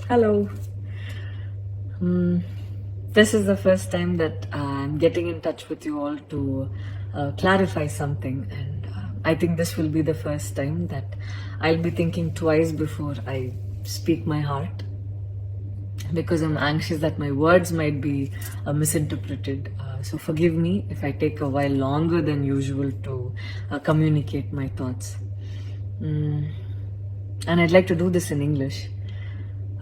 Hello. Hmm. This is the first time that I'm getting in touch with you all to clarify something, and I think this will be the first time that I'll be thinking twice before I speak my heart, because I'm anxious that my words might be misinterpreted. So forgive me if I take a while longer than usual to communicate my thoughts. Mm. And I'd like to do this in English.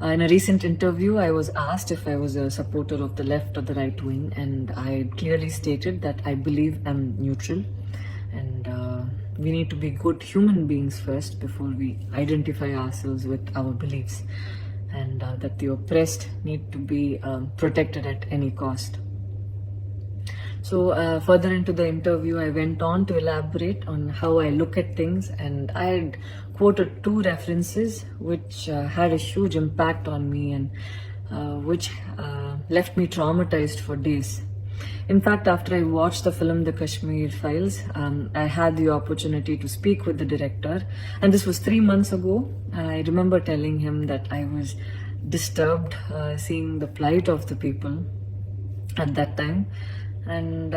In a recent interview, I was asked if I was a supporter of the left or the right wing, and I clearly stated that I believe I'm neutral, and we need to be good human beings first before we identify ourselves with our beliefs, and that the oppressed need to be protected at any cost. So, further into the interview, I went on to elaborate on how I look at things, and I had quoted two references which had a huge impact on me and which left me traumatized for days. In fact, after I watched the film The Kashmir Files, I had the opportunity to speak with the director, and this was 3 months ago. I remember telling him that I was disturbed seeing the plight of the people at that time, and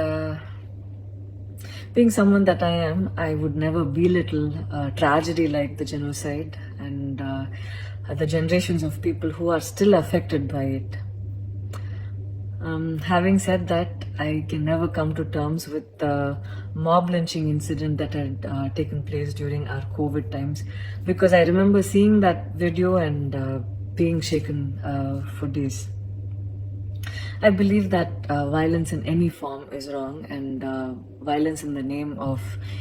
being someone that I am, I would never belittle tragedy like the genocide and the generations of people who are still affected by it. Having said that, I can never come to terms with the mob lynching incident that had taken place during our COVID times, because I remember seeing that video and being shaken for days. I believe that violence in any form is wrong, and violence in the name of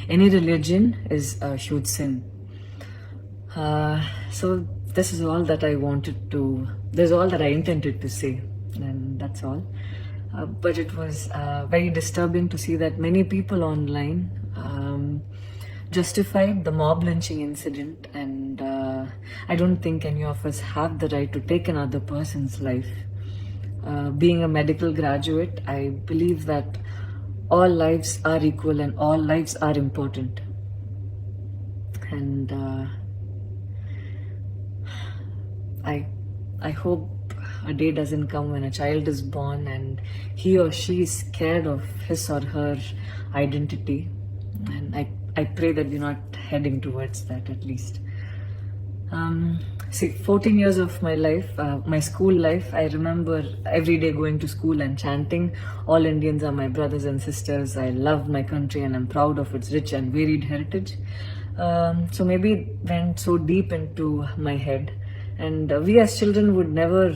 any religion is a huge sin. So this is all that I wanted to, this is all that I intended to say, and that's all. But it was very disturbing to see that many people online justified the mob lynching incident, and I don't think any of us have the right to take another person's life. Being a medical graduate, I believe that all lives are equal and all lives are important. And I hope a day doesn't come when a child is born and he or she is scared of his or her identity. And I pray that we're not heading towards that, at least. See, 14 years of my life, my school life, I remember every day going to school and chanting, "All Indians are my brothers and sisters. I love my country and I'm proud of its rich and varied heritage." So maybe it went so deep into my head. And we as children would never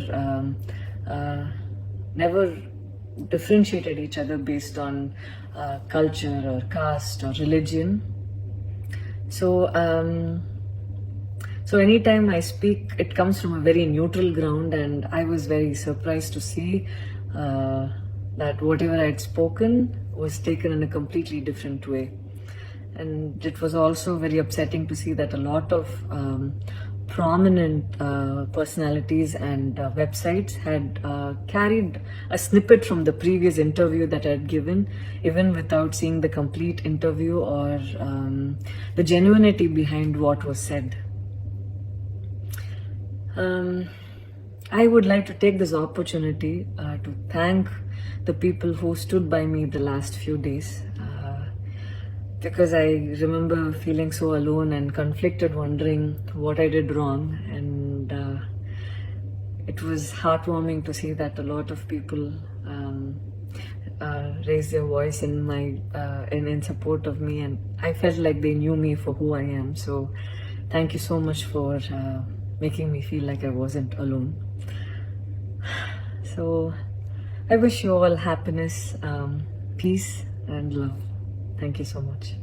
differentiated each other based on culture or caste or religion. So anytime I speak, it comes from a very neutral ground, and I was very surprised to see that whatever I had spoken was taken in a completely different way. And it was also very upsetting to see that a lot of prominent personalities and websites had carried a snippet from the previous interview that I had given, even without seeing the complete interview or the genuinity behind what was said. I would like to take this opportunity to thank the people who stood by me the last few days, because I remember feeling so alone and conflicted, wondering what I did wrong, and it was heartwarming to see that a lot of people raised their voice in support of me, and I felt like they knew me for who I am. So thank you so much for making me feel like I wasn't alone. So I wish you all happiness, peace and love. Thank you so much.